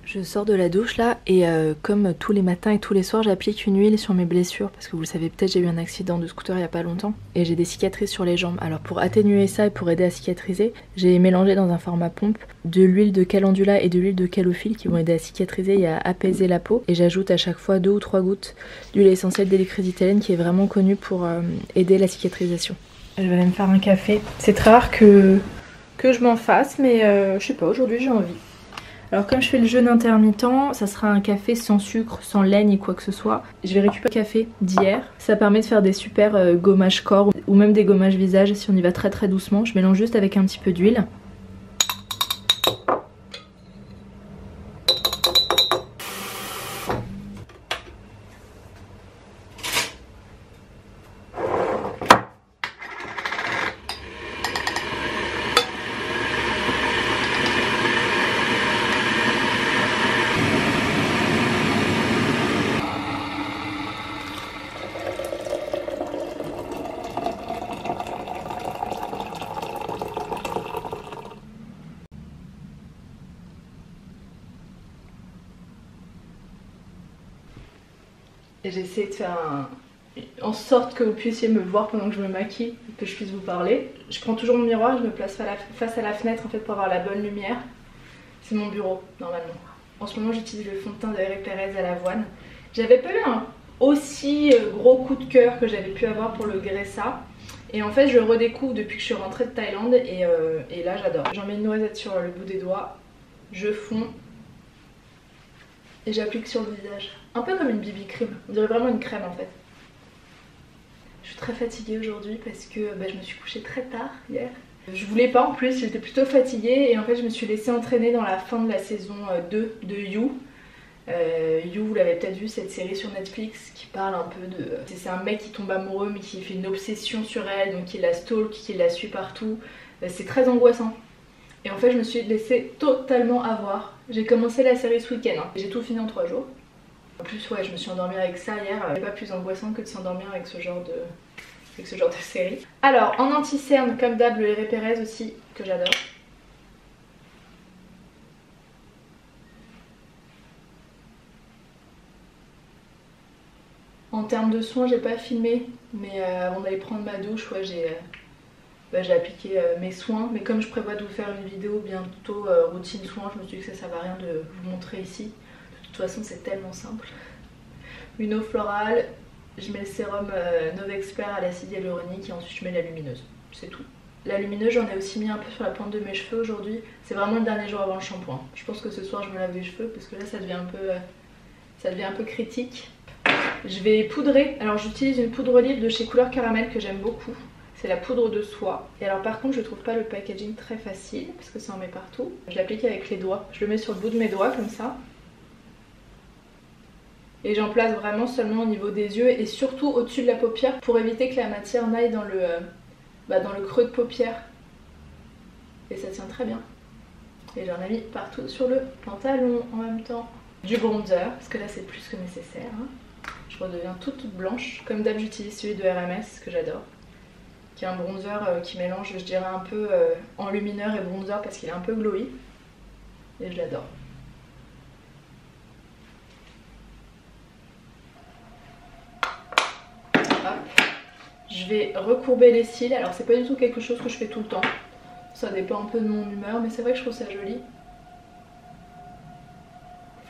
Je sors de la douche là et comme tous les matins et tous les soirs j'applique une huile sur mes blessures parce que vous le savez peut-être, j'ai eu un accident de scooter il y a pas longtemps et j'ai des cicatrices sur les jambes. Alors pour atténuer ça et pour aider à cicatriser, j'ai mélangé dans un format pompe de l'huile de calendula et de l'huile de calophylle qui vont aider à cicatriser et à apaiser la peau, et j'ajoute à chaque fois 2 ou 3 gouttes d'huile essentielle d'érythritidine qui est vraiment connue pour aider la cicatrisation. Je vais aller me faire un café. C'est très rare que je m'en fasse, mais je sais pas, aujourd'hui j'ai envie. Alors comme je fais le jeûne intermittent, ça sera un café sans sucre, sans lait ni quoi que ce soit. Je vais récupérer le café d'hier. Ça permet de faire des super gommages corps ou même des gommages visage si on y va très très doucement. Je mélange juste avec un petit peu d'huile. J'essaie de faire en sorte que vous puissiez me voir pendant que je me maquille et que je puisse vous parler. Je prends toujours mon miroir et je me place face à la fenêtre en fait pour avoir la bonne lumière. C'est mon bureau normalement. En ce moment j'utilise le fond de teint de Hervé Perez à l'avoine. J'avais pas eu un aussi gros coup de cœur que j'avais pu avoir pour le Gressa. Et en fait je le redécouvre depuis que je suis rentrée de Thaïlande et là j'adore. J'en mets une noisette sur le bout des doigts, je fonds et j'applique sur le visage. Un peu comme une BB cream, on dirait vraiment une crème en fait. Je suis très fatiguée aujourd'hui parce que je me suis couchée très tard hier. Je voulais pas en plus, j'étais plutôt fatiguée et en fait je me suis laissée entraîner dans la fin de la saison 2 de You. You, vous l'avez peut-être vu, cette série sur Netflix qui parle un peu de... C'est un mec qui tombe amoureux mais qui fait une obsession sur elle, donc qui la stalk, qui la suit partout. C'est très angoissant. Et en fait je me suis laissée totalement avoir. J'ai commencé la série ce week-end, hein. J'ai tout fini en 3 jours. En plus ouais, je me suis endormie avec ça hier, c'est pas plus angoissant que de s'endormir avec ce genre de série. Alors en anti-cerne comme d'hab le Hervé Perez aussi que j'adore. En termes de soins j'ai pas filmé, mais avant d'aller prendre ma douche ouais, j'ai appliqué mes soins, mais comme je prévois de vous faire une vidéo bientôt routine soins, je me suis dit que ça ne servait à rien de vous montrer ici. De toute façon c'est tellement simple. Une eau florale, je mets le sérum Novexpert à l'acide hyaluronique et ensuite je mets la lumineuse, c'est tout. La lumineuse j'en ai aussi mis un peu sur la pointe de mes cheveux aujourd'hui, c'est vraiment le dernier jour avant le shampoing. Je pense que ce soir je me lave les cheveux parce que là ça devient un peu critique. Je vais poudrer, alors j'utilise une poudre olive de chez Couleur Caramel que j'aime beaucoup. C'est la poudre de soie. Et alors par contre je trouve pas le packaging très facile parce que ça en met partout. Je l'applique avec les doigts. Je le mets sur le bout de mes doigts comme ça. Et j'en place vraiment seulement au niveau des yeux et surtout au-dessus de la paupière pour éviter que la matière n'aille dans le creux de paupière. Et ça tient très bien. Et j'en ai mis partout sur le pantalon en même temps. Du bronzer, parce que là c'est plus que nécessaire. Hein. Je redeviens toute blanche. Comme d'hab j'utilise celui de RMS que j'adore. Qui est un bronzer qui mélange, je dirais, un peu enlumineur et bronzer parce qu'il est un peu glowy. Et je l'adore. Je vais recourber les cils. Alors c'est pas du tout quelque chose que je fais tout le temps. Ça dépend un peu de mon humeur, mais c'est vrai que je trouve ça joli.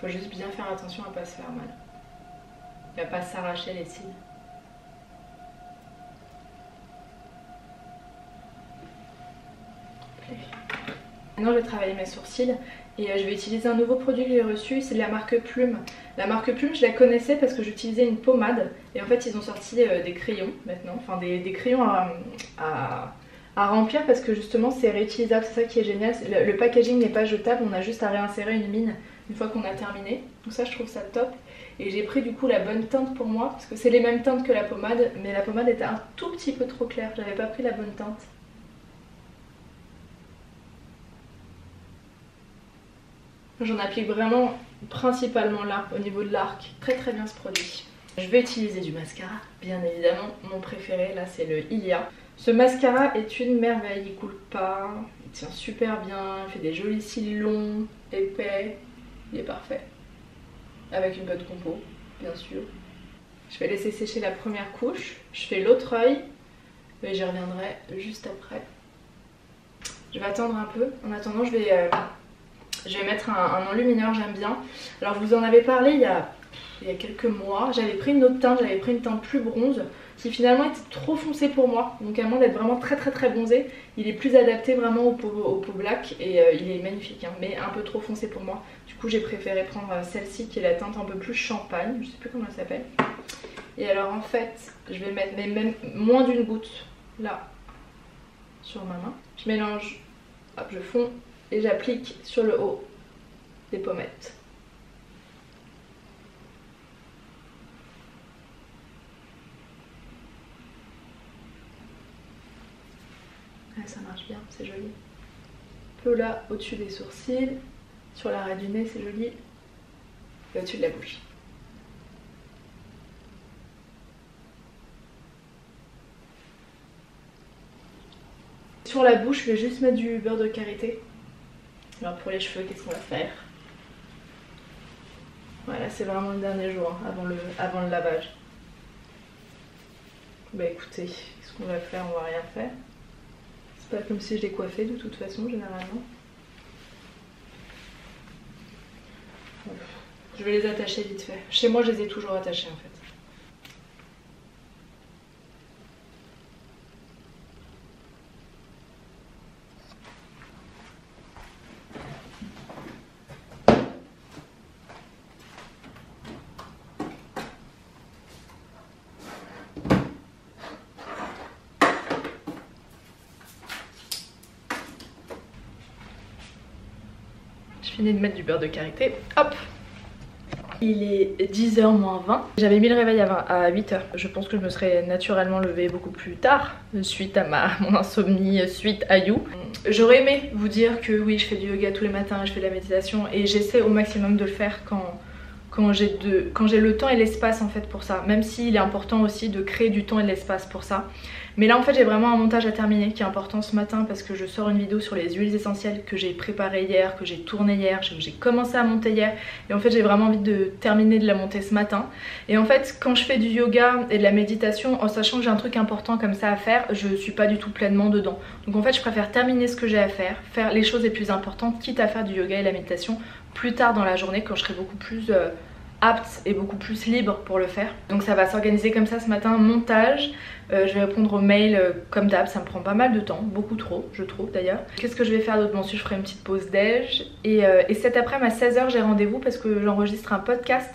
Faut juste bien faire attention à pas se faire mal. Et à pas s'arracher les cils. Maintenant je vais travailler mes sourcils et je vais utiliser un nouveau produit que j'ai reçu, c'est de la marque Plume. La marque Plume je la connaissais parce que j'utilisais une pommade et en fait ils ont sorti des crayons maintenant, enfin des crayons à remplir parce que justement c'est réutilisable, c'est ça qui est génial. Le packaging n'est pas jetable, on a juste à réinsérer une mine une fois qu'on a terminé. Donc ça je trouve ça top. Et j'ai pris du coup la bonne teinte pour moi parce que c'est les mêmes teintes que la pommade, mais la pommade était un tout petit peu trop claire, j'avais pas pris la bonne teinte. J'en applique vraiment principalement là, au niveau de l'arc. Très très bien ce produit. Je vais utiliser du mascara, bien évidemment. Mon préféré là c'est le Ilia. Ce mascara est une merveille, il coule pas, il tient super bien, il fait des jolis cils longs, épais. il est parfait. Avec une bonne compo, bien sûr. Je vais laisser sécher la première couche, je fais l'autre œil et j'y reviendrai juste après. Je vais attendre un peu, en attendant je vais mettre un enlumineur, j'aime bien. Alors je vous en avais parlé il y a quelques mois, j'avais pris une autre teinte, j'avais pris une teinte plus bronze qui finalement était trop foncé pour moi, donc à moins d'être vraiment très bronzé, il est plus adapté vraiment au peau black et il est magnifique hein, mais un peu trop foncé pour moi. Du coup j'ai préféré prendre celle-ci qui est la teinte un peu plus champagne, je sais plus comment elle s'appelle. Et alors en fait je vais mettre même moins d'une goutte là sur ma main, je mélange, hop, je fonds et j'applique sur le haut des pommettes. Ah, ça marche bien, c'est joli. Un peu là au-dessus des sourcils, sur l'arrêt du nez c'est joli, et au-dessus de la bouche. Sur la bouche, je vais juste mettre du beurre de karité. Alors pour les cheveux, qu'est-ce qu'on va faire? Voilà, c'est vraiment le dernier jour hein, avant le lavage. Bah écoutez, qu'est-ce qu'on va faire? On va rien faire. C'est pas comme si je les coiffais de toute façon, généralement. Je vais les attacher vite fait. Chez moi, je les ai toujours attachés en fait. Je finis de mettre du beurre de karité. Hop! Il est 10h moins 20. J'avais mis le réveil à 8h. Je pense que je me serais naturellement levée beaucoup plus tard suite à mon insomnie, suite à You. J'aurais aimé vous dire que oui, je fais du yoga tous les matins, je fais de la méditation et j'essaie au maximum de le faire quand j'ai le temps et l'espace en fait pour ça. Même s'il est important aussi de créer du temps et de l'espace pour ça. Mais là en fait j'ai vraiment un montage à terminer qui est important ce matin parce que je sors une vidéo sur les huiles essentielles que j'ai préparée hier, que j'ai tournée hier, que j'ai commencé à monter hier. Et en fait j'ai vraiment envie de terminer de la monter ce matin. Et en fait quand je fais du yoga et de la méditation, en sachant que j'ai un truc important comme ça à faire, je suis pas du tout pleinement dedans. Donc en fait je préfère terminer ce que j'ai à faire les choses les plus importantes, quitte à faire du yoga et la méditation plus tard dans la journée quand je serai beaucoup plus apte et beaucoup plus libre pour le faire. Donc ça va s'organiser comme ça ce matin, montage. Je vais répondre aux mails comme d'hab, ça me prend pas mal de temps, beaucoup trop je trouve d'ailleurs. Qu'est-ce que je vais faire d'autre? Bon, ensuite je ferai une petite pause déj et cet après-midi à 16h j'ai rendez-vous parce que j'enregistre un podcast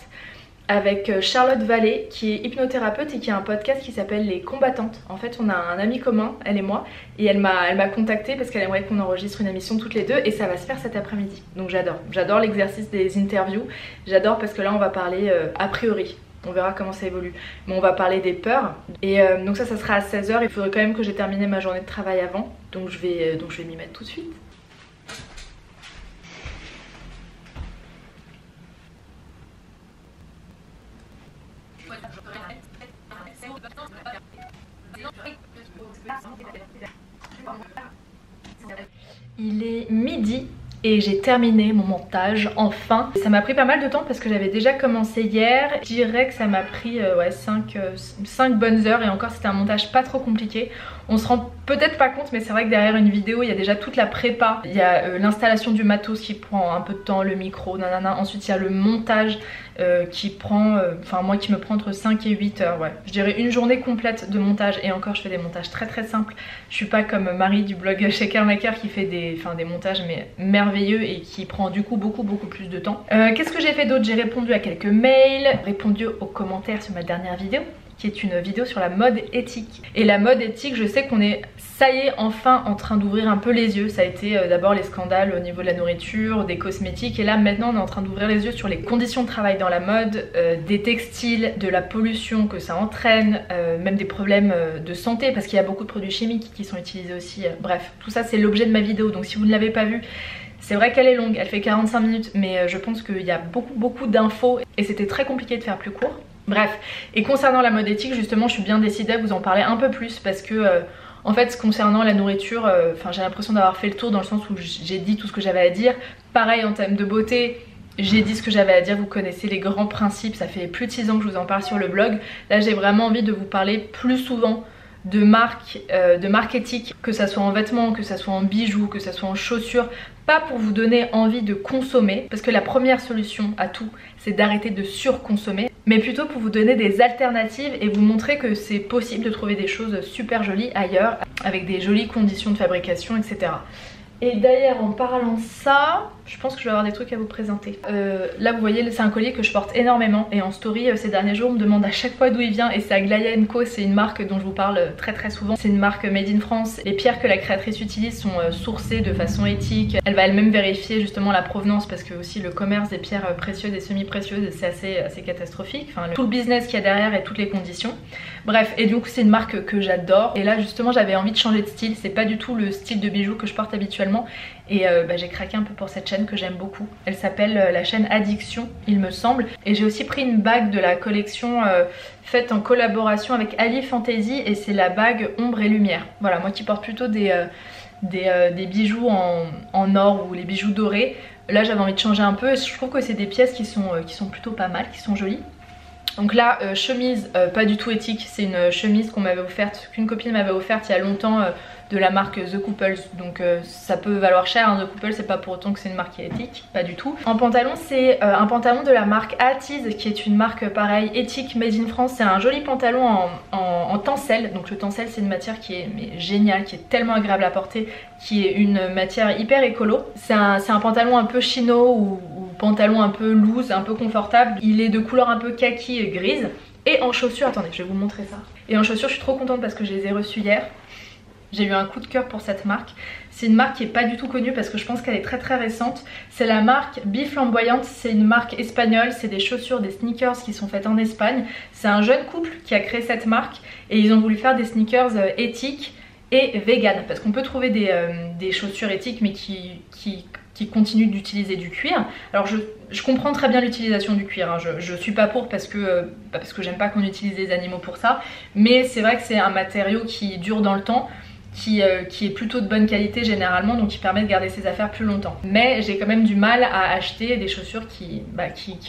avec Charlotte Vallée qui est hypnothérapeute et qui a un podcast qui s'appelle Les Combattantes. En fait on a un ami commun, elle et moi, et elle m'a contactée parce qu'elle aimerait qu'on enregistre une émission toutes les deux et ça va se faire cet après-midi. Donc j'adore l'exercice des interviews, j'adore parce que là on va parler a priori. On verra comment ça évolue. Mais on va parler des peurs. Et donc ça sera à 16h. Il faudrait quand même que j'ai terminé ma journée de travail avant. Donc je vais m'y mettre tout de suite. Il est midi. Et j'ai terminé mon montage, enfin. Ça m'a pris pas mal de temps parce que j'avais déjà commencé hier. Je dirais que ça m'a pris 5 bonnes heures et encore c'était un montage pas trop compliqué. On se rend peut-être pas compte mais c'est vrai que derrière une vidéo il y a déjà toute la prépa. Il y a l'installation du matos qui prend un peu de temps, le micro, nanana. Ensuite il y a le montage qui prend, moi qui me prend entre 5 et 8 heures, ouais. Je dirais une journée complète de montage et encore je fais des montages très simples. Je suis pas comme Marie du blog Shakermaker qui fait des montages mais merveilleux et qui prend du coup beaucoup plus de temps. Qu'est-ce que j'ai fait d'autre? J'ai répondu à quelques mails, répondu aux commentaires sur ma dernière vidéo qui est une vidéo sur la mode éthique. Et la mode éthique, je sais qu'on est, ça y est, enfin en train d'ouvrir un peu les yeux. Ça a été d'abord les scandales au niveau de la nourriture, des cosmétiques, et là maintenant on est en train d'ouvrir les yeux sur les conditions de travail dans la mode, des textiles, de la pollution que ça entraîne, même des problèmes de santé parce qu'il y a beaucoup de produits chimiques qui sont utilisés aussi. Bref, tout ça c'est l'objet de ma vidéo, donc si vous ne l'avez pas vue, c'est vrai qu'elle est longue, elle fait 45 minutes, mais je pense qu'il y a beaucoup d'infos et c'était très compliqué de faire plus court. Bref, et concernant la mode éthique, justement, je suis bien décidée à vous en parler un peu plus parce que, en fait, concernant la nourriture, j'ai l'impression d'avoir fait le tour dans le sens où j'ai dit tout ce que j'avais à dire. Pareil en termes de beauté, J'ai dit ce que j'avais à dire, vous connaissez les grands principes, ça fait plus de 6 ans que je vous en parle sur le blog. Là j'ai vraiment envie de vous parler plus souvent de marques éthiques, que ça soit en vêtements, que ça soit en bijoux, que ça soit en chaussures, pas pour vous donner envie de consommer, parce que la première solution à tout, c'est d'arrêter de surconsommer, mais plutôt pour vous donner des alternatives et vous montrer que c'est possible de trouver des choses super jolies ailleurs, avec des jolies conditions de fabrication, etc. Et d'ailleurs en parlant de ça, je pense que je vais avoir des trucs à vous présenter. Là vous voyez c'est un collier que je porte énormément et en story ces derniers jours on me demande à chaque fois d'où il vient et c'est Aglaia & Co, c'est une marque dont je vous parle très souvent. C'est une marque made in France. Les pierres que la créatrice utilise sont sourcées de façon éthique. Elle va elle-même vérifier justement la provenance parce que aussi le commerce des pierres précieuses et semi-précieuses c'est assez catastrophique. Enfin, tout le business qu'il y a derrière et toutes les conditions. Bref, et donc c'est une marque que j'adore et là justement j'avais envie de changer de style. C'est pas du tout le style de bijoux que je porte habituellement. Et j'ai craqué un peu pour cette chaîne que j'aime beaucoup. Elle s'appelle la chaîne Addiction il me semble. Et j'ai aussi pris une bague de la collection faite en collaboration avec Ali Fantasy et c'est la bague Ombre et Lumière. Voilà, moi qui porte plutôt des bijoux en or ou les bijoux dorés. Là j'avais envie de changer un peu et je trouve que c'est des pièces qui sont plutôt pas mal, qui sont jolies. Donc là, chemise pas du tout éthique, c'est une chemise qu'on m'avait offerte, qu'une copine m'avait offerte il y a longtemps de la marque The Couples. Donc ça peut valoir cher, hein, The Couples, c'est pas pour autant que c'est une marque qui est éthique, pas du tout. En pantalon, c'est un pantalon de la marque Atiz, qui est une marque pareil, éthique, made in France. C'est un joli pantalon en tencel. Donc le tencel c'est une matière qui est géniale, qui est tellement agréable à porter, qui est une matière hyper écolo. C'est un pantalon un peu chino ou pantalon un peu loose, un peu confortable. Il est de couleur un peu kaki et grise. Et en chaussures, attendez, je vais vous montrer ça. Et en chaussures, je suis trop contente parce que je les ai reçues hier. J'ai eu un coup de cœur pour cette marque. C'est une marque qui est pas du tout connue parce que je pense qu'elle est très récente. C'est la marque Biflamboyante, c'est une marque espagnole. C'est des chaussures, des sneakers qui sont faites en Espagne. C'est un jeune couple qui a créé cette marque et ils ont voulu faire des sneakers éthiques et vegan. Parce qu'on peut trouver des chaussures éthiques mais qui continuent d'utiliser du cuir. Alors je comprends très bien l'utilisation du cuir, hein. Je suis pas pour parce que j'aime pas qu'on utilise des animaux pour ça. Mais c'est vrai que c'est un matériau qui dure dans le temps. Qui est plutôt de bonne qualité généralement, donc qui permet de garder ses affaires plus longtemps. Mais j'ai quand même du mal à acheter des chaussures qui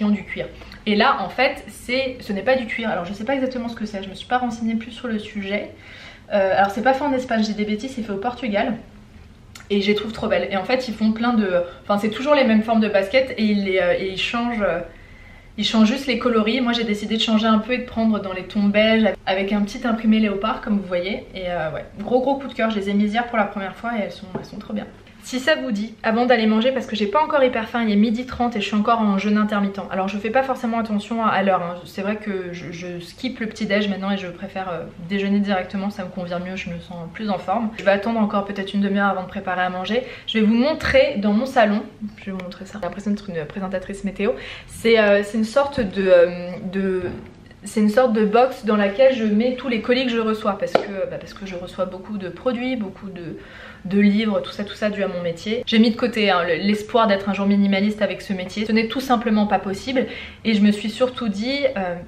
ont du cuir. Et là en fait ce n'est pas du cuir. Alors je sais pas exactement ce que c'est, je me suis pas renseignée plus sur le sujet. Alors c'est pas fait en Espagne, j'ai des bêtises, c'est fait au Portugal. Et je les trouve trop belles. Et en fait ils font plein de... Enfin c'est toujours les mêmes formes de baskets et ils changent... Ils changent juste les coloris. Moi j'ai décidé de changer un peu et de prendre dans les tons beige avec un petit imprimé léopard comme vous voyez. Et ouais, gros coup de cœur, je les ai mises hier pour la première fois et elles sont trop bien. Si ça vous dit, avant d'aller manger, parce que j'ai pas encore hyper faim, il est 12h30 et je suis encore en jeûne intermittent. Alors je fais pas forcément attention à l'heure, hein. C'est vrai que je skippe le petit déj maintenant et je préfère déjeuner directement, ça me convient mieux, je me sens plus en forme. Je vais attendre encore peut-être une demi-heure avant de préparer à manger. Je vais vous montrer dans mon salon, je vais vous montrer ça, j'ai l'impression d'être une présentatrice météo. C'est une sorte c'est une sorte de box dans laquelle je mets tous les colis que je reçois parce que je reçois beaucoup de produits, beaucoup de livres, tout ça dû à mon métier. J'ai mis de côté hein, l'espoir d'être un jour minimaliste avec ce métier. Ce n'est tout simplement pas possible et je me suis surtout dit,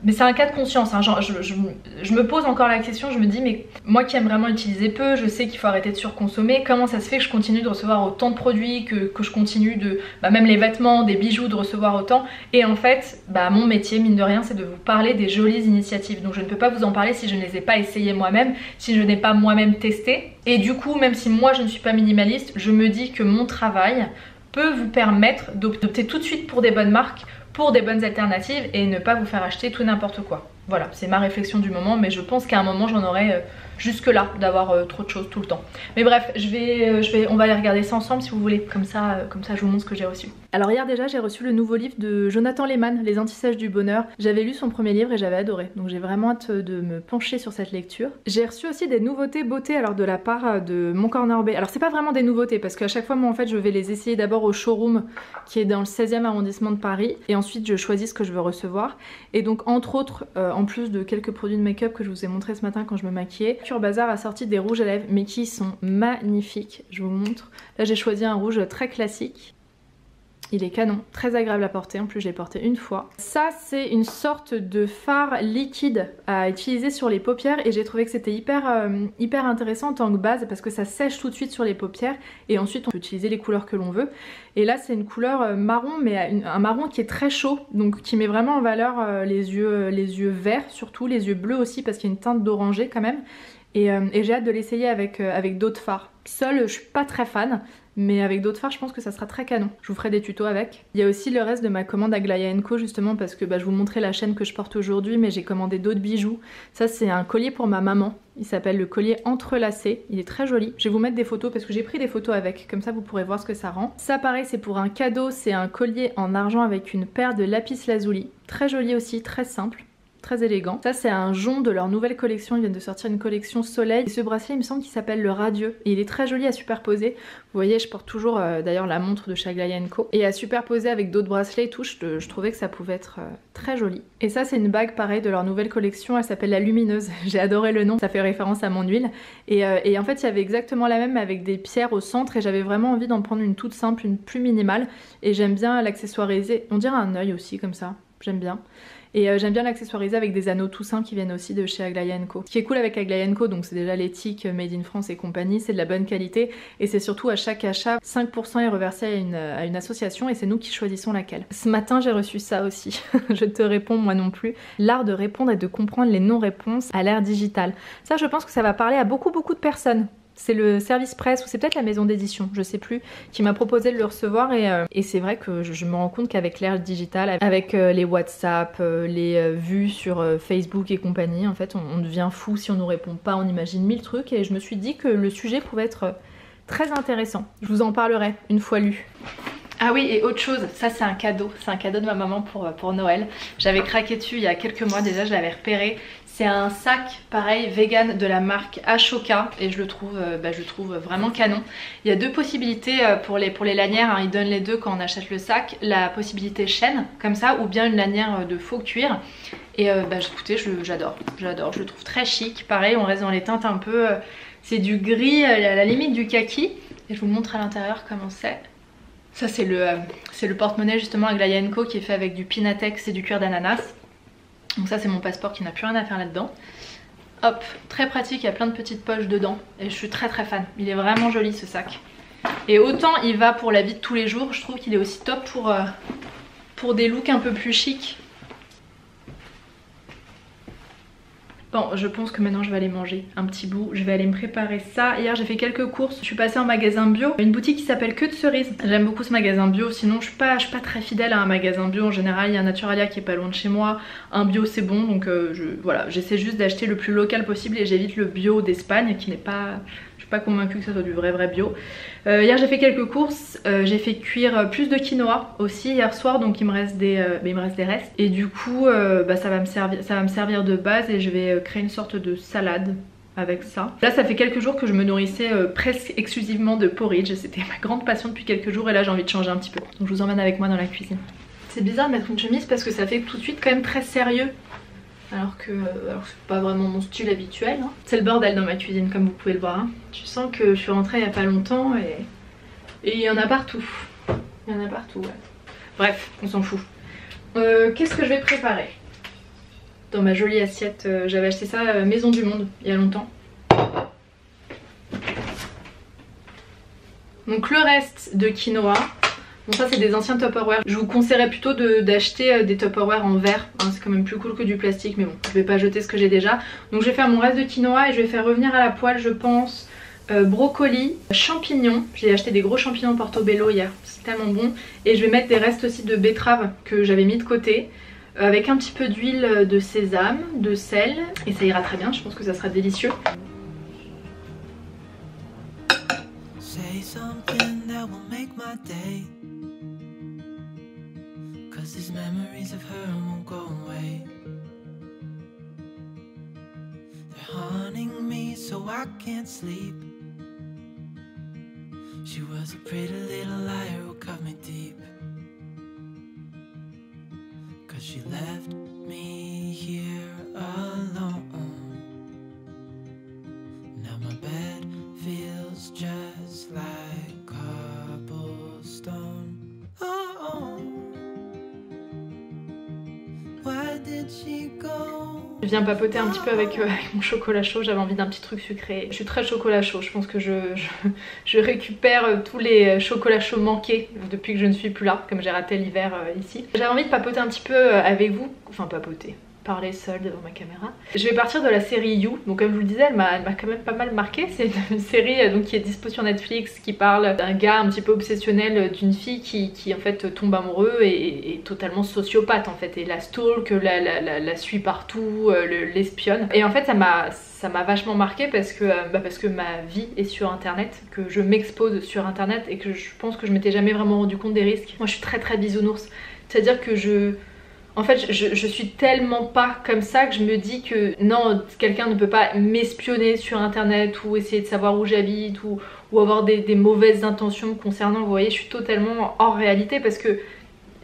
mais c'est un cas de conscience, hein, genre, je me pose encore la question, je me dis mais moi qui aime vraiment utiliser peu, je sais qu'il faut arrêter de surconsommer, comment ça se fait que je continue de recevoir autant de produits, que je continue de, même les vêtements, des bijoux, de recevoir autant. Et en fait, mon métier mine de rien c'est de vous parler des jolies initiatives. Donc je ne peux pas vous en parler si je ne les ai pas essayées moi-même, si je n'ai pas moi-même testé. Et du coup, même si moi je ne suis pas minimaliste, je me dis que mon travail peut vous permettre d'opter tout de suite pour des bonnes marques, pour des bonnes alternatives et ne pas vous faire acheter tout n'importe quoi. Voilà, c'est ma réflexion du moment, mais je pense qu'à un moment j'en aurai jusque là d'avoir trop de choses tout le temps. Mais bref, on va aller regarder ça ensemble si vous voulez, comme ça je vous montre ce que j'ai reçu. Alors hier déjà j'ai reçu le nouveau livre de Jonathan Lehman, Les Antisèches du Bonheur. J'avais lu son premier livre et j'avais adoré, donc j'ai vraiment hâte de me pencher sur cette lecture. J'ai reçu aussi des nouveautés beauté alors de la part de Mon Corner Bay. Alors c'est pas vraiment des nouveautés parce qu'à chaque fois moi en fait je vais les essayer d'abord au showroom qui est dans le 16e arrondissement de Paris et ensuite je choisis ce que je veux recevoir. Et donc entre autres, en plus de quelques produits de make-up que je vous ai montré ce matin quand je me maquillais, Pure Bazar a sorti des rouges à lèvres mais qui sont magnifiques. Je vous montre. Là j'ai choisi un rouge très classique. Il est canon, très agréable à porter, en plus je l'ai porté une fois. Ça c'est une sorte de fard liquide à utiliser sur les paupières et j'ai trouvé que c'était hyper intéressant en tant que base parce que ça sèche tout de suite sur les paupières et ensuite on peut utiliser les couleurs que l'on veut. Et là c'est une couleur marron mais un marron qui est très chaud, donc qui met vraiment en valeur les yeux verts surtout, les yeux bleus aussi parce qu'il y a une teinte d'orangé quand même. Et j'ai hâte de l'essayer avec d'autres fards. Seule, je suis pas très fan, mais avec d'autres fards, je pense que ça sera très canon. Je vous ferai des tutos avec. Il y a aussi le reste de ma commande Aglaïa & Co justement parce que je vous montrais la chaîne que je porte aujourd'hui, mais j'ai commandé d'autres bijoux. Ça, c'est un collier pour ma maman. Il s'appelle le collier entrelacé. Il est très joli. Je vais vous mettre des photos parce que j'ai pris des photos avec. Comme ça, vous pourrez voir ce que ça rend. Ça, pareil, c'est pour un cadeau. C'est un collier en argent avec une paire de lapis lazuli. Très joli aussi, très simple. Très élégant. Ça c'est un jonc de leur nouvelle collection, ils viennent de sortir une collection soleil. Et ce bracelet il me semble qu'il s'appelle le radieux et il est très joli à superposer. Vous voyez je porte toujours d'ailleurs la montre de chez Aglaïa & Co. Et à superposer avec d'autres bracelets et tout, je trouvais que ça pouvait être très joli. Et ça c'est une bague pareil de leur nouvelle collection, elle s'appelle la lumineuse. J'ai adoré le nom, ça fait référence à mon huile. Et en fait il y avait exactement la même mais avec des pierres au centre et j'avais vraiment envie d'en prendre une toute simple, une plus minimale. Et j'aime bien l'accessoiriser, on dirait un œil aussi comme ça, j'aime bien. Et j'aime bien l'accessoiriser avec des anneaux tout simples qui viennent aussi de chez Aglaïa & Co. Ce qui est cool avec Aglaïa & Co, donc c'est déjà l'éthique Made in France et compagnie, c'est de la bonne qualité et c'est surtout à chaque achat, 5% est reversé à une association et c'est nous qui choisissons laquelle. Ce matin j'ai reçu ça aussi, je te réponds moi non plus. L'art de répondre et de comprendre les non-réponses à l'ère digitale. Ça je pense que ça va parler à beaucoup de personnes. C'est le service presse ou c'est peut-être la maison d'édition, je sais plus, qui m'a proposé de le recevoir et c'est vrai que je me rends compte qu'avec l'ère digitale, avec les WhatsApp, les vues sur Facebook et compagnie, en fait on devient fou si on nous répond pas, on imagine 1000 trucs et je me suis dit que le sujet pouvait être très intéressant. Je vous en parlerai une fois lu. Ah oui, et autre chose, ça c'est un cadeau de ma maman pour Noël. J'avais craqué dessus il y a quelques mois déjà, je l'avais repéré. C'est un sac pareil vegan de la marque Ashoka et je le trouve vraiment canon. Il y a deux possibilités pour les lanières, hein. Ils donnent les deux quand on achète le sac. La possibilité chaîne comme ça ou bien une lanière de faux cuir. Et écoutez, j'adore, je le trouve très chic. Pareil, on reste dans les teintes un peu, c'est du gris à la limite du kaki. Et je vous montre à l'intérieur comment c'est. Ça c'est le porte-monnaie justement Aglaïa & Co qui est fait avec du Pinatex et du cuir d'ananas. Donc ça c'est mon passeport qui n'a plus rien à faire là-dedans. Hop, très pratique, il y a plein de petites poches dedans et je suis très fan. Il est vraiment joli ce sac. Et autant il va pour la vie de tous les jours, je trouve qu'il est aussi top pour des looks un peu plus chics. Bon, je pense que maintenant je vais aller manger un petit bout, je vais aller me préparer ça. Hier j'ai fait quelques courses, je suis passée en magasin bio, une boutique qui s'appelle Que de Cerises. J'aime beaucoup ce magasin bio, sinon je suis pas très fidèle à un magasin bio. En général il y a un Naturalia qui est pas loin de chez moi, un bio c'est bon, donc voilà, j'essaie juste d'acheter le plus local possible et j'évite le bio d'Espagne qui n'est pas... Je suis pas convaincue que ça soit du vrai bio. Hier j'ai fait quelques courses, j'ai fait cuire plus de quinoa aussi hier soir, donc il me reste des restes. Et du coup ça va me servir de base et je vais créer une sorte de salade avec ça. Là ça fait quelques jours que je me nourrissais presque exclusivement de porridge, c'était ma grande passion depuis quelques jours et là j'ai envie de changer un petit peu. Donc je vous emmène avec moi dans la cuisine. C'est bizarre de mettre une chemise parce que ça fait tout de suite quand même très sérieux. Alors que c'est pas vraiment mon style habituel, hein. C'est le bordel dans ma cuisine comme vous pouvez le voir, hein. Je sens que je suis rentrée il y a pas longtemps et il y en a partout. Il y en a partout, ouais. Bref, on s'en fout. Qu'est-ce que je vais préparer? Dans ma jolie assiette, j'avais acheté ça Maison du Monde il y a longtemps. Donc le reste de quinoa. Bon ça c'est des anciens Tupperware. Je vous conseillerais plutôt d'acheter des Tupperware en verre, hein, c'est quand même plus cool que du plastique mais bon je vais pas jeter ce que j'ai déjà. Donc je vais faire mon reste de quinoa et je vais faire revenir à la poêle je pense brocoli, champignons. J'ai acheté des gros champignons portobello hier, c'est tellement bon. Et je vais mettre des restes aussi de betterave que j'avais mis de côté avec un petit peu d'huile de sésame, de sel et ça ira très bien, je pense que ça sera délicieux. Say something that will make my day. These memories of her won't go away. They're haunting me so I can't sleep. She was a pretty little liar who cut me deep. 'Cause she left me here alone. Now my bed feels just like cobblestone. Oh, Je viens papoter un petit peu avec mon chocolat chaud, j'avais envie d'un petit truc sucré. Je suis très chocolat chaud, je pense que je récupère tous les chocolats chauds manqués depuis que je ne suis plus là, comme j'ai raté l'hiver ici. J'avais envie de papoter un petit peu avec vous, enfin papoter, parler seule devant ma caméra. Je vais partir de la série You, donc comme je vous le disais, elle m'a quand même pas mal marqué. C'est une série donc, qui est dispo sur Netflix, qui parle d'un gars un petit peu obsessionnel d'une fille qui en fait tombe amoureux et est totalement sociopathe en fait, et la stalk, la suit partout, l'espionne. Et en fait ça m'a vachement marqué parce que ma vie est sur internet, que je m'expose sur internet et que je pense que je m'étais jamais vraiment rendu compte des risques. Moi je suis très bisounours, c'est à dire que en fait, je suis tellement pas comme ça que je me dis que non, quelqu'un ne peut pas m'espionner sur internet ou essayer de savoir où j'habite ou avoir des mauvaises intentions concernant, vous voyez, je suis totalement hors réalité parce que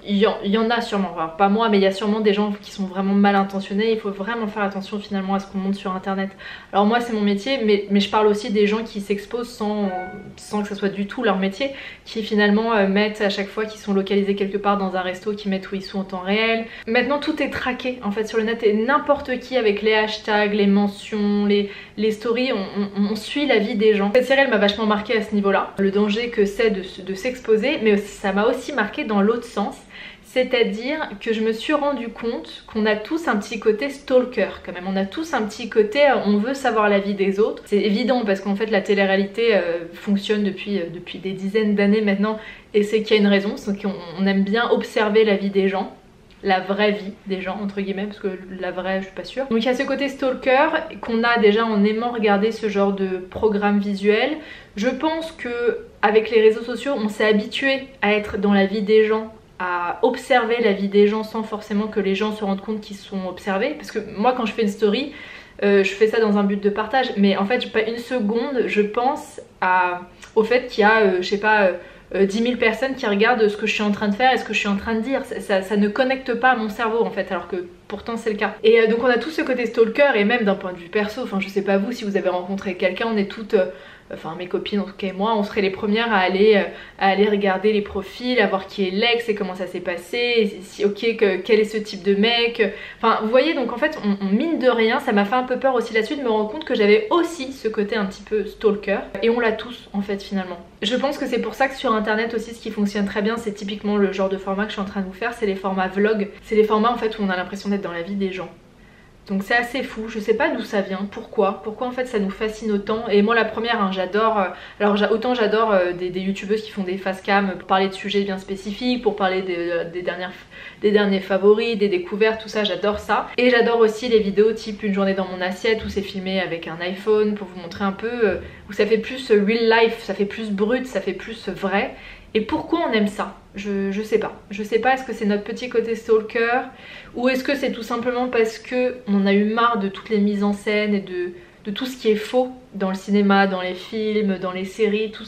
il y en a sûrement, enfin, pas moi, mais il y a sûrement des gens qui sont vraiment mal intentionnés. Il faut vraiment faire attention finalement à ce qu'on monte sur internet. Alors moi c'est mon métier, mais je parle aussi des gens qui s'exposent sans que ce soit du tout leur métier, qui finalement mettent à chaque fois qu'ils sont localisés quelque part dans un resto, qui mettent où ils sont en temps réel. Maintenant tout est traqué en fait sur le net, et n'importe qui avec les hashtags, les mentions, les stories, on suit la vie des gens. Cette série elle m'a vachement marqué à ce niveau là, le danger que c'est de s'exposer, mais ça m'a aussi marqué dans l'autre sens. C'est-à-dire que je me suis rendu compte qu'on a tous un petit côté stalker quand même, on a tous un petit côté on veut savoir la vie des autres. C'est évident parce qu'en fait la télé-réalité fonctionne depuis des dizaines d'années maintenant, et c'est qu'il y a une raison, c'est qu'on aime bien observer la vie des gens, la vraie vie des gens entre guillemets, parce que la vraie je suis pas sûre. Donc il y a ce côté stalker qu'on a déjà en aimant regarder ce genre de programme visuel. Je pense que avec les réseaux sociaux on s'est habitué à être dans la vie des gens, à observer la vie des gens sans forcément que les gens se rendent compte qu'ils sont observés. Parce que moi quand je fais une story, je fais ça dans un but de partage, mais en fait pas une seconde je pense au fait qu'il y a je sais pas 10 000 personnes qui regardent ce que je suis en train de faire et ce que je suis en train de dire. Ça ne connecte pas à mon cerveau en fait, alors que pourtant c'est le cas. Et donc on a tout ce côté stalker, et même d'un point de vue perso, enfin je sais pas vous, si vous avez rencontré quelqu'un, on est toutes... Enfin mes copines en tout cas et moi, on serait les premières à aller regarder les profils, à voir qui est l'ex et comment ça s'est passé, si ok quel est ce type de mec. Enfin vous voyez, donc en fait on mine de rien, ça m'a fait un peu peur aussi là-dessus de me rendre compte que j'avais aussi ce côté un petit peu stalker, et on l'a tous en fait finalement. Je pense que c'est pour ça que sur internet aussi ce qui fonctionne très bien, c'est typiquement le genre de format que je suis en train de vous faire, c'est les formats vlog. C'est les formats en fait où on a l'impression d'être dans la vie des gens. Donc c'est assez fou, je sais pas d'où ça vient, pourquoi en fait ça nous fascine autant. Et moi la première, hein, j'adore, alors autant j'adore des youtubeuses qui font des face cam pour parler de sujets bien spécifiques, pour parler des derniers favoris, des découvertes, tout ça, j'adore ça. Et j'adore aussi les vidéos type une journée dans mon assiette où c'est filmé avec un iPhone pour vous montrer un peu, où ça fait plus real life, ça fait plus brut, ça fait plus vrai. Et pourquoi on aime ça? Je sais pas. Je sais pas, est-ce que c'est notre petit côté stalker, ou est-ce que c'est tout simplement parce que on en a eu marre de toutes les mises en scène et de tout ce qui est faux dans le cinéma, dans les films, dans les séries, tout.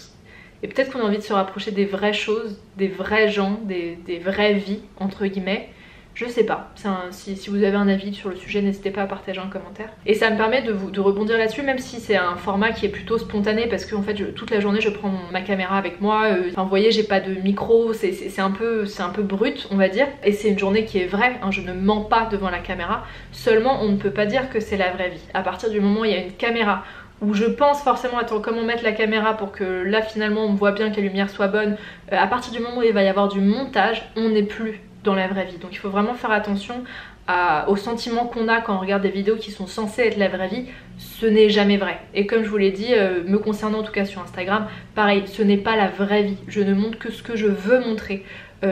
Et peut-être qu'on a envie de se rapprocher des vraies choses, des vrais gens, des vraies vies entre guillemets. Je sais pas, si vous avez un avis sur le sujet, n'hésitez pas à partager en commentaire. Et ça me permet de rebondir là-dessus, même si c'est un format qui est plutôt spontané, parce que en fait toute la journée je prends ma caméra avec moi, enfin vous voyez j'ai pas de micro, c'est un peu brut on va dire, et c'est une journée qui est vraie, hein, je ne mens pas devant la caméra, seulement on ne peut pas dire que c'est la vraie vie. À partir du moment où il y a une caméra, où je pense forcément attends comment mettre la caméra pour que là finalement on me voit bien, que la lumière soit bonne, à partir du moment où il va y avoir du montage, on n'est plus dans la vraie vie. Donc il faut vraiment faire attention aux sentiments qu'on a quand on regarde des vidéos qui sont censées être la vraie vie. Ce n'est jamais vrai. Et comme je vous l'ai dit, me concernant en tout cas sur Instagram, pareil, ce n'est pas la vraie vie. Je ne montre que ce que je veux montrer.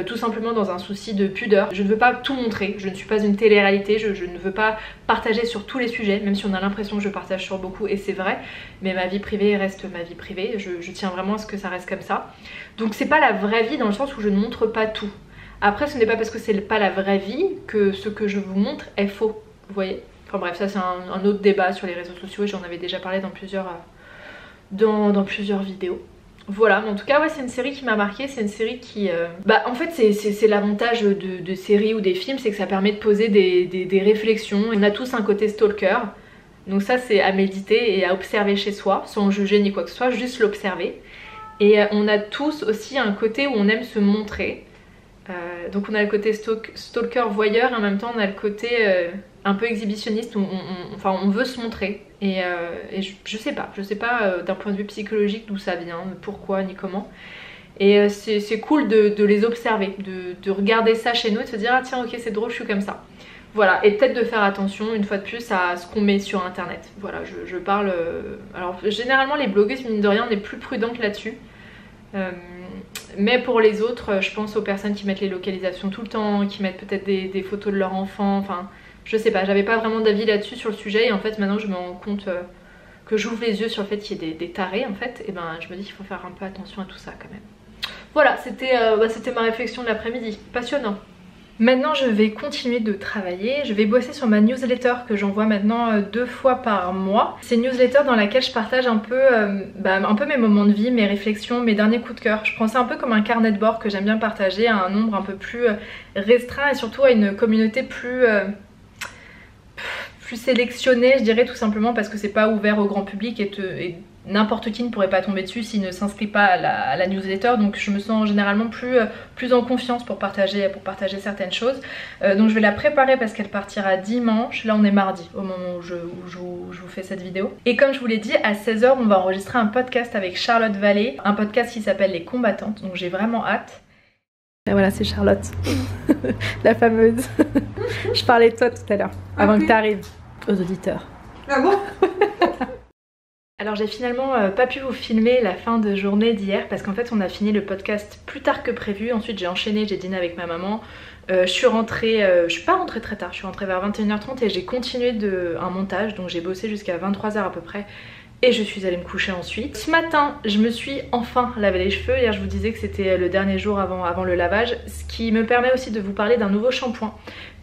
Tout simplement dans un souci de pudeur. Je ne veux pas tout montrer, je ne suis pas une télé-réalité, je ne veux pas partager sur tous les sujets, même si on a l'impression que je partage sur beaucoup, et c'est vrai, mais ma vie privée reste ma vie privée, je tiens vraiment à ce que ça reste comme ça. Donc c'est pas la vraie vie dans le sens où je ne montre pas tout. Après ce n'est pas parce que c'est pas la vraie vie que ce que je vous montre est faux, vous voyez. Enfin bref, ça c'est un autre débat sur les réseaux sociaux, et j'en avais déjà parlé dans plusieurs vidéos. Voilà, mais en tout cas ouais, c'est une série qui m'a marqué, c'est une série qui... en fait c'est l'avantage de séries ou des films, c'est que ça permet de poser des réflexions. On a tous un côté stalker, donc ça c'est à méditer et à observer chez soi, sans juger ni quoi que ce soit, juste l'observer. Et on a tous aussi un côté où on aime se montrer. Donc on a le côté stalker voyeur et en même temps on a le côté un peu exhibitionniste où on veut se montrer. Et je sais pas d'un point de vue psychologique d'où ça vient, pourquoi ni comment. Et c'est cool de les observer, de regarder ça chez nous et de se dire ah tiens ok c'est drôle je suis comme ça. Voilà, et peut-être de faire attention une fois de plus à ce qu'on met sur internet. Voilà, je parle... Alors généralement les blogueuses mine de rien on est plus prudentes là-dessus. Mais pour les autres, je pense aux personnes qui mettent les localisations tout le temps, qui mettent peut-être des photos de leur enfant, enfin je sais pas, j'avais pas vraiment d'avis là-dessus sur le sujet et en fait maintenant je me rends compte que j'ouvre les yeux sur le fait qu'il y ait des tarés en fait, et ben je me dis qu'il faut faire un peu attention à tout ça quand même. Voilà, c'était ma réflexion de l'après-midi, passionnant. Maintenant je vais continuer de travailler, je vais bosser sur ma newsletter que j'envoie maintenant 2 fois par mois. C'est une newsletter dans laquelle je partage un peu mes moments de vie, mes réflexions, mes derniers coups de cœur. Je prends ça un peu comme un carnet de bord que j'aime bien partager à un nombre un peu plus restreint et surtout à une communauté plus sélectionnée, je dirais, tout simplement parce que c'est pas ouvert au grand public et n'importe qui ne pourrait pas tomber dessus s'il ne s'inscrit pas à la newsletter, donc je me sens généralement plus en confiance pour partager certaines choses. Donc je vais la préparer parce qu'elle partira dimanche, là on est mardi au moment où je vous fais cette vidéo. Et comme je vous l'ai dit, à 16 h on va enregistrer un podcast avec Charlotte Vallée, un podcast qui s'appelle Les Combattantes, donc j'ai vraiment hâte. Et voilà, c'est Charlotte, la fameuse. Je parlais de toi tout à l'heure, avant que tu arrives aux auditeurs. Ah bon? Alors j'ai finalement pas pu vous filmer la fin de journée d'hier parce qu'en fait on a fini le podcast plus tard que prévu. Ensuite j'ai enchaîné, j'ai dîné avec ma maman. Je suis pas rentrée très tard, je suis rentrée vers 21 h 30 et j'ai continué un montage. Donc j'ai bossé jusqu'à 23 h à peu près et je suis allée me coucher ensuite. Ce matin je me suis enfin lavé les cheveux. Hier je vous disais que c'était le dernier jour avant le lavage, ce qui me permet aussi de vous parler d'un nouveau shampoing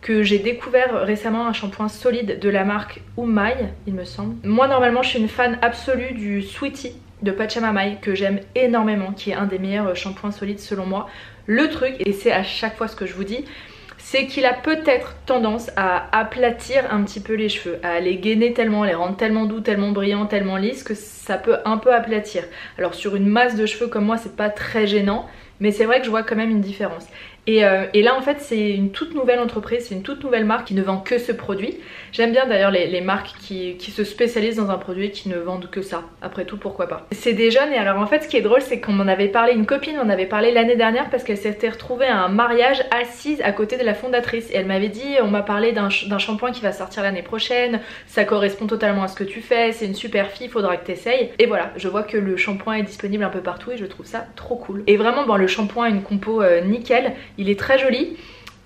que j'ai découvert récemment, un shampoing solide de la marque Umai, il me semble. Moi normalement je suis une fan absolue du Sweetie de Pachamamai que j'aime énormément, qui est un des meilleurs shampoings solides selon moi. Le truc, et c'est à chaque fois ce que je vous dis, c'est qu'il a peut-être tendance à aplatir un petit peu les cheveux, à les gainer tellement, à les rendre tellement doux, tellement brillants, tellement lisses que ça peut un peu aplatir. Alors sur une masse de cheveux comme moi c'est pas très gênant, mais c'est vrai que je vois quand même une différence. Et là en fait c'est une toute nouvelle entreprise, c'est une toute nouvelle marque qui ne vend que ce produit. J'aime bien d'ailleurs les marques qui se spécialisent dans un produit et qui ne vendent que ça. Après tout, pourquoi pas. C'est des jeunes et alors en fait ce qui est drôle c'est qu'on m'en avait parlé, une copine m'en avait parlé l'année dernière parce qu'elle s'était retrouvée à un mariage assise à côté de la fondatrice. Et elle m'avait dit, on m'a parlé d'un shampoing qui va sortir l'année prochaine, ça correspond totalement à ce que tu fais, c'est une super fille, faudra que t'essayes. Et voilà, je vois que le shampoing est disponible un peu partout et je trouve ça trop cool. Et vraiment bon, le shampoing a une compo nickel, il est très joli.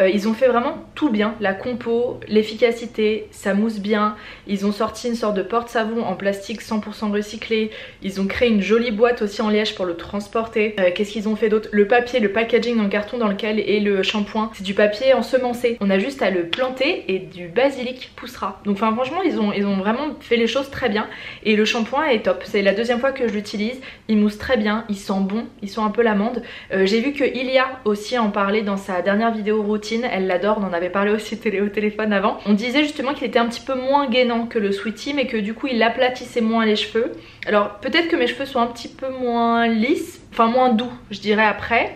Ils ont fait vraiment tout bien, la compo, l'efficacité, ça mousse bien. Ils ont sorti une sorte de porte-savon en plastique 100% recyclé. Ils ont créé une jolie boîte aussi en liège pour le transporter. Qu'est-ce qu'ils ont fait d'autre? Le papier, le packaging en carton dans lequel est le shampoing, c'est du papier ensemencé. On a juste à le planter et du basilic poussera. Donc enfin franchement ils ont vraiment fait les choses très bien. Et le shampoing est top, c'est la deuxième fois que je l'utilise. Il mousse très bien, il sent bon, il sent un peu l'amande. J'ai vu que Ilia aussi en parlait dans sa dernière vidéo routine. Elle l'adore, on en avait parlé aussi au téléphone avant. On disait justement qu'il était un petit peu moins gainant que le Sweetie, mais que du coup il aplatissait moins les cheveux. Alors peut-être que mes cheveux sont un petit peu moins lisses, enfin moins doux je dirais après,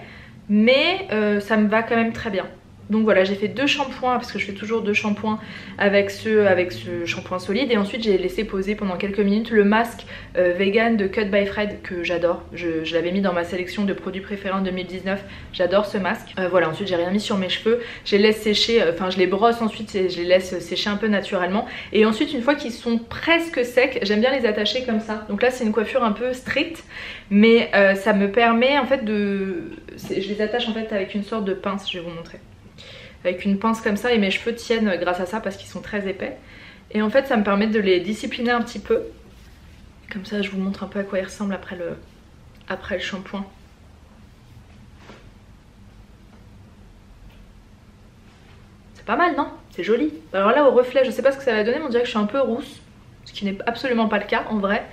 mais ça me va quand même très bien. Donc voilà, j'ai fait 2 shampoings parce que je fais toujours 2 shampoings avec ce shampoing solide. Et ensuite j'ai laissé poser pendant quelques minutes le masque vegan de Cut by Fred que j'adore. Je l'avais mis dans ma sélection de produits préférés en 2019. J'adore ce masque. Voilà, ensuite j'ai rien mis sur mes cheveux. Je les laisse sécher, enfin je les brosse ensuite et je les laisse sécher un peu naturellement. Et ensuite une fois qu'ils sont presque secs, j'aime bien les attacher comme ça. Donc là c'est une coiffure un peu stricte, mais ça me permet en fait je les attache en fait avec une sorte de pince, je vais vous montrer. Avec une pince comme ça et mes cheveux tiennent grâce à ça parce qu'ils sont très épais. Et en fait ça me permet de les discipliner un petit peu. Comme ça je vous montre un peu à quoi ils ressemblent après le shampoing. C'est pas mal non? C'est joli. Alors là au reflet je sais pas ce que ça va donner mais on dirait que je suis un peu rousse. Ce qui n'est absolument pas le cas en vrai.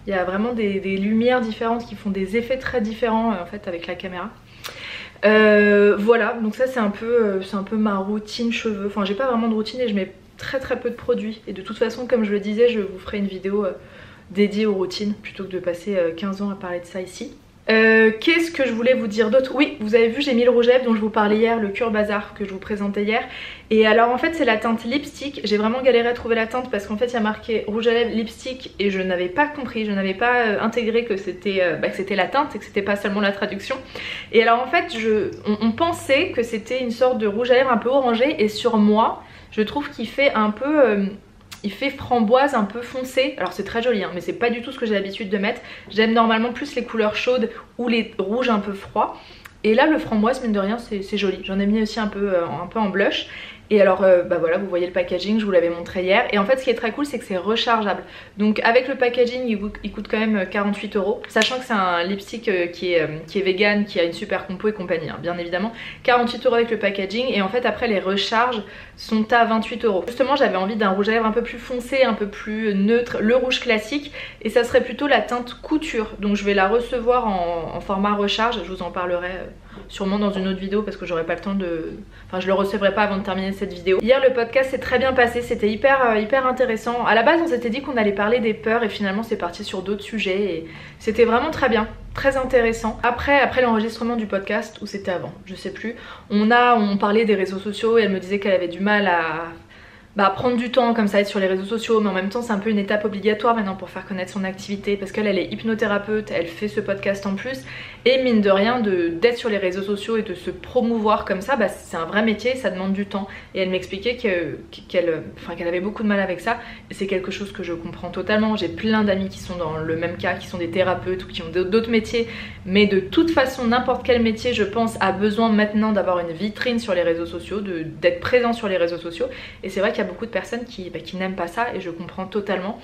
Il y a vraiment des lumières différentes qui font des effets très différents en fait avec la caméra. Voilà, donc ça c'est un peu ma routine cheveux. Enfin j'ai pas vraiment de routine et je mets très peu de produits. Et de toute façon comme je le disais je vous ferai une vidéo dédiée aux routines plutôt que de passer 15 ans à parler de ça ici. Qu'est-ce que je voulais vous dire d'autre? Oui, vous avez vu, j'ai mis le rouge à lèvres dont je vous parlais hier, le Cure Bazar que je vous présentais hier. Et alors en fait c'est la teinte lipstick. J'ai vraiment galéré à trouver la teinte parce qu'en fait il y a marqué rouge à lèvres lipstick et je n'avais pas compris, je n'avais pas intégré que c'était la teinte et que c'était pas seulement la traduction. Et alors en fait on pensait que c'était une sorte de rouge à lèvres un peu orangé, et sur moi je trouve qu'il fait un peu... il fait framboise un peu foncé, alors c'est très joli hein, mais c'est pas du tout ce que j'ai l'habitude de mettre. J'aime normalement plus les couleurs chaudes ou les rouges un peu froids. Et là le framboise mine de rien c'est joli. J'en ai mis aussi un peu en blush. Et alors voilà, vous voyez le packaging, je vous l'avais montré hier. Et en fait ce qui est très cool c'est que c'est rechargeable. Donc avec le packaging il coûte quand même 48 €. Sachant que c'est un lipstick qui est vegan, qui a une super compo et compagnie hein, bien évidemment. 48 € avec le packaging, et en fait après les recharges sont à 28 €. Justement j'avais envie d'un rouge à lèvres un peu plus foncé, un peu plus neutre, le rouge classique. Et ça serait plutôt la teinte couture. Donc je vais la recevoir en format recharge, je vous en parlerai sûrement dans une autre vidéo parce que j'aurai pas le temps de... Enfin je le recevrai pas avant de terminer cette vidéo. Hier le podcast s'est très bien passé, c'était hyper intéressant. À la base on s'était dit qu'on allait parler des peurs et finalement c'est parti sur d'autres sujets et c'était vraiment très bien, très intéressant. Après l'enregistrement du podcast, ou c'était avant, je sais plus, on parlait des réseaux sociaux et elle me disait qu'elle avait du mal à prendre du temps comme ça, être sur les réseaux sociaux, mais en même temps c'est un peu une étape obligatoire maintenant pour faire connaître son activité parce qu'elle est hypnothérapeute, elle fait ce podcast en plus, et mine de rien d'être sur les réseaux sociaux et de se promouvoir comme ça, c'est un vrai métier, ça demande du temps. Et elle m'expliquait qu'elle avait beaucoup de mal avec ça, et c'est quelque chose que je comprends totalement. J'ai plein d'amis qui sont dans le même cas, qui sont des thérapeutes ou qui ont d'autres métiers, mais de toute façon n'importe quel métier je pense a besoin maintenant d'avoir une vitrine sur les réseaux sociaux, d'être présent sur les réseaux sociaux, et c'est vrai qu'il y a beaucoup de personnes qui n'aiment pas ça et je comprends totalement.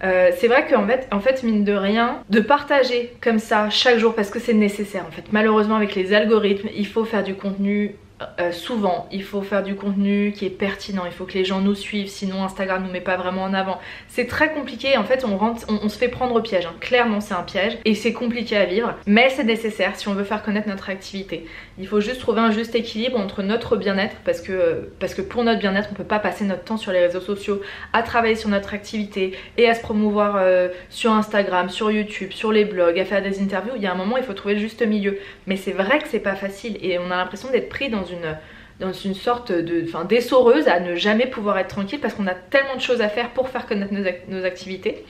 C'est vrai qu'en fait mine de rien, de partager comme ça chaque jour, parce que c'est nécessaire en fait, malheureusement avec les algorithmes il faut faire du contenu souvent, il faut faire du contenu qui est pertinent, il faut que les gens nous suivent, sinon Instagram nous met pas vraiment en avant. C'est très compliqué, en fait on se fait prendre au piège hein. Clairement c'est un piège et c'est compliqué à vivre, mais c'est nécessaire si on veut faire connaître notre activité. Il faut juste trouver un juste équilibre entre notre bien-être, parce que pour notre bien-être on peut pas passer notre temps sur les réseaux sociaux à travailler sur notre activité et à se promouvoir sur Instagram, sur YouTube, sur les blogs, à faire des interviews. Il y a un moment il faut trouver le juste milieu, mais c'est vrai que c'est pas facile et on a l'impression d'être pris dans une sorte d'essoreuse à ne jamais pouvoir être tranquille parce qu'on a tellement de choses à faire pour faire connaître nos activités.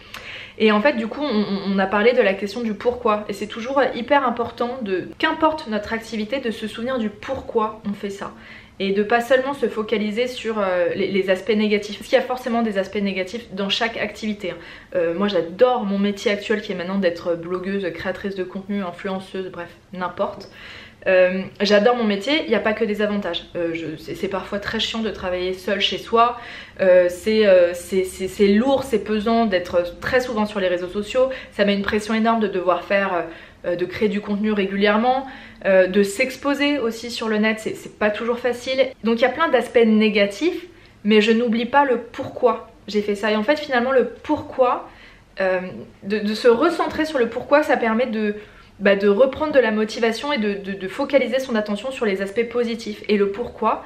Et en fait du coup on a parlé de la question du pourquoi, et c'est toujours hyper important qu'importe notre activité, de se souvenir du pourquoi on fait ça et de pas seulement se focaliser sur les aspects négatifs, parce qu'il y a forcément des aspects négatifs dans chaque activité. Moi j'adore mon métier actuel qui est maintenant d'être blogueuse, créatrice de contenu, influenceuse, bref n'importe. J'adore mon métier, il n'y a pas que des avantages. C'est parfois très chiant de travailler seul chez soi, c'est lourd, c'est pesant d'être très souvent sur les réseaux sociaux, ça met une pression énorme de devoir de créer du contenu régulièrement, de s'exposer aussi sur le net, c'est pas toujours facile. Donc il y a plein d'aspects négatifs, mais je n'oublie pas le pourquoi j'ai fait ça. Et en fait finalement le pourquoi, de se recentrer sur le pourquoi, ça permet de reprendre de la motivation et de focaliser son attention sur les aspects positifs. Et le pourquoi,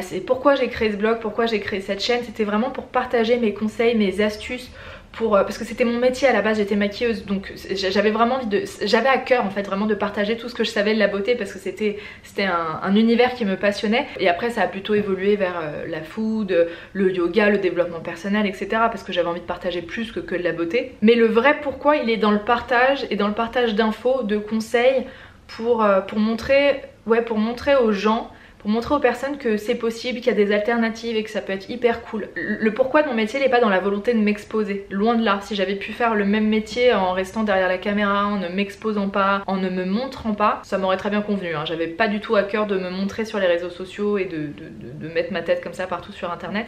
c'est pourquoi j'ai créé ce blog, pourquoi j'ai créé cette chaîne, c'était vraiment pour partager mes conseils, mes astuces, parce que c'était mon métier à la base, j'étais maquilleuse, donc j'avais vraiment envie j'avais à cœur en fait vraiment de partager tout ce que je savais de la beauté, parce que c'était un univers qui me passionnait. Et après ça a plutôt évolué vers la food, le yoga, le développement personnel, etc. parce que j'avais envie de partager plus que de la beauté. Mais le vrai pourquoi, il est dans le partage, et dans le partage d'infos, de conseils, pour montrer aux gens, pour montrer aux personnes que c'est possible, qu'il y a des alternatives et que ça peut être hyper cool. Le pourquoi de mon métier n'est pas dans la volonté de m'exposer, loin de là. Si j'avais pu faire le même métier en restant derrière la caméra, en ne m'exposant pas, en ne me montrant pas, ça m'aurait très bien convenu hein. J'avais pas du tout à cœur de me montrer sur les réseaux sociaux et de mettre ma tête comme ça partout sur internet.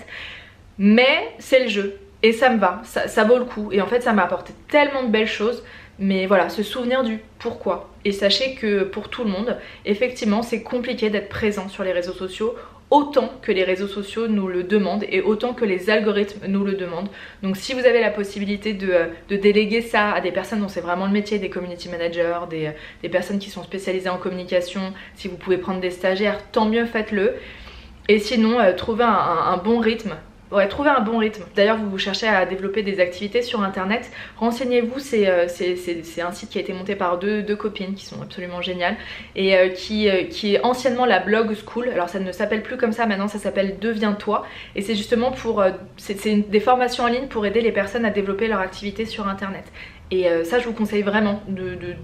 Mais c'est le jeu et ça me va, ça vaut le coup. Et en fait ça m'a apporté tellement de belles choses. Mais voilà, se souvenir du pourquoi. Et sachez que pour tout le monde, effectivement, c'est compliqué d'être présent sur les réseaux sociaux, autant que les réseaux sociaux nous le demandent et autant que les algorithmes nous le demandent. Donc si vous avez la possibilité de déléguer ça à des personnes dont c'est vraiment le métier, des community managers, des personnes qui sont spécialisées en communication, si vous pouvez prendre des stagiaires, tant mieux, faites-le. Et sinon, trouvez un bon rythme Ouais, trouvez un bon rythme. D'ailleurs, vous cherchez à développer des activités sur internet, renseignez-vous, c'est un site qui a été monté par deux copines qui sont absolument géniales et qui est anciennement la Blog School. Alors ça ne s'appelle plus comme ça, maintenant ça s'appelle Deviens-toi et c'est justement pour, c'est des formations en ligne pour aider les personnes à développer leur activité sur internet. Et ça je vous conseille vraiment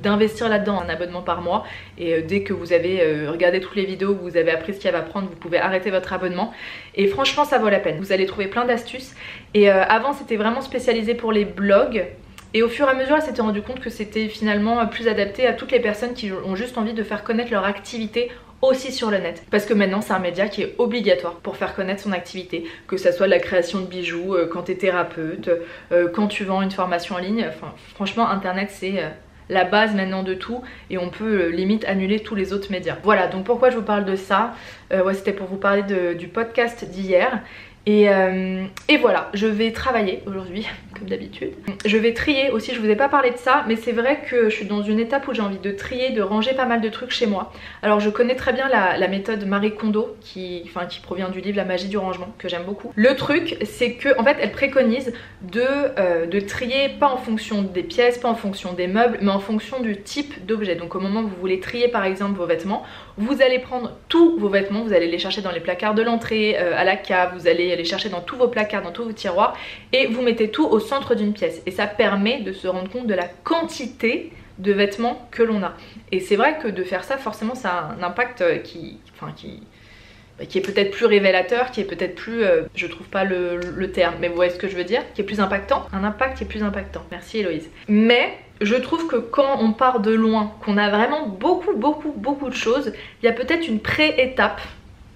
d'investir là-dedans, un abonnement par mois, et dès que vous avez regardé toutes les vidéos, vous avez appris ce qu'il y a à apprendre, vous pouvez arrêter votre abonnement et franchement ça vaut la peine. Vous allez trouver plein d'astuces et avant c'était vraiment spécialisé pour les blogs. Et au fur et à mesure, elle s'était rendu compte que c'était finalement plus adapté à toutes les personnes qui ont juste envie de faire connaître leur activité aussi sur le net. Parce que maintenant, c'est un média qui est obligatoire pour faire connaître son activité. Que ça soit de la création de bijoux, quand tu es thérapeute, quand tu vends une formation en ligne. Enfin, franchement, internet, c'est la base maintenant de tout. Et on peut limite annuler tous les autres médias. Voilà, donc pourquoi je vous parle de ça? Ouais, c'était pour vous parler du podcast d'hier. Et voilà, je vais travailler aujourd'hui, comme d'habitude. Je vais trier aussi, je vous ai pas parlé de ça, mais c'est vrai que je suis dans une étape où j'ai envie de trier, de ranger pas mal de trucs chez moi. Alors je connais très bien la méthode Marie Kondo, qui provient du livre La magie du rangement, que j'aime beaucoup. Le truc, c'est que en fait, elle préconise de trier pas en fonction des pièces, pas en fonction des meubles, mais en fonction du type d'objet. Donc au moment où vous voulez trier par exemple vos vêtements, vous allez prendre tous vos vêtements, vous allez les chercher dans les placards de l'entrée, à la cave, vous allez les chercher dans tous vos placards, dans tous vos tiroirs et vous mettez tout au centre d'une pièce et ça permet de se rendre compte de la quantité de vêtements que l'on a. Et c'est vrai que de faire ça, forcément ça a un impact qui est peut-être plus révélateur, qui est peut-être plus, je trouve pas le terme, mais vous voyez ce que je veux dire, qui est plus impactant. Un impact qui est plus impactant. Merci Héloïse. Mais je trouve que quand on part de loin, qu'on a vraiment beaucoup de choses, il y a peut-être une pré-étape.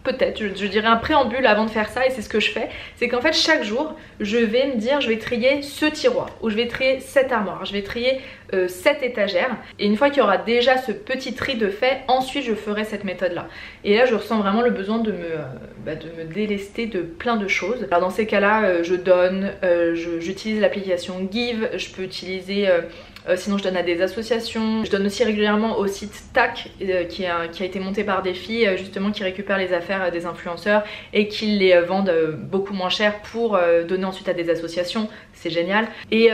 Peut-être, je dirais un préambule avant de faire ça et c'est ce que je fais. C'est qu'en fait chaque jour je vais me dire je vais trier ce tiroir ou je vais trier cette armoire, je vais trier cette étagère. Et une fois qu'il y aura déjà ce petit tri de fait, ensuite je ferai cette méthode là. Et là je ressens vraiment le besoin de me délester de plein de choses. Alors dans ces cas là je donne, j'utilise l'application Give, je peux utiliser... sinon je donne à des associations. Je donne aussi régulièrement au site TAC qui a été monté par des filles justement qui récupèrent les affaires des influenceurs et qui les vendent beaucoup moins cher pour donner ensuite à des associations. C'est génial. Et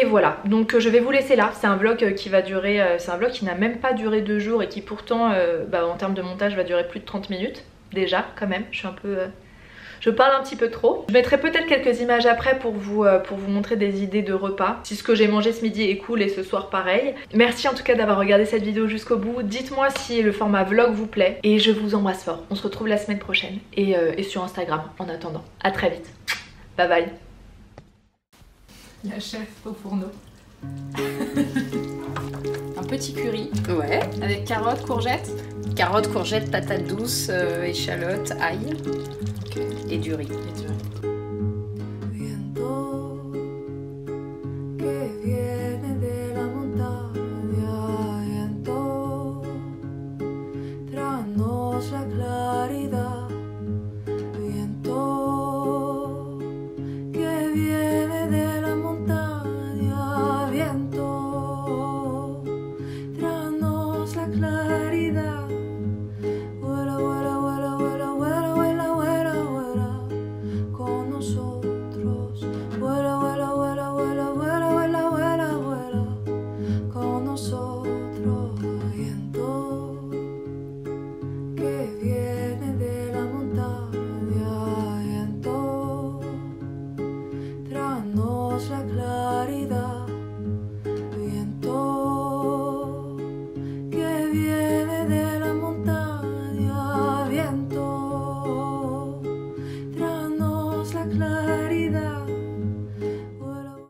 voilà, donc je vais vous laisser là. C'est un vlog qui va durer, c'est un vlog qui n'a même pas duré 2 jours et qui pourtant en termes de montage va durer plus de 30 minutes. Déjà quand même, je suis un peu... Je parle un petit peu trop. Je mettrai peut-être quelques images après pour vous montrer des idées de repas. Si ce que j'ai mangé ce midi est cool et ce soir pareil. Merci en tout cas d'avoir regardé cette vidéo jusqu'au bout. Dites-moi si le format vlog vous plaît. Et je vous embrasse fort. On se retrouve la semaine prochaine. Et sur Instagram en attendant. À très vite. Bye bye. La chef au fourneau. Un petit curry. Ouais. Avec carottes, courgettes. Carottes, courgettes, patates douces, échalotes, ail. Et du riz.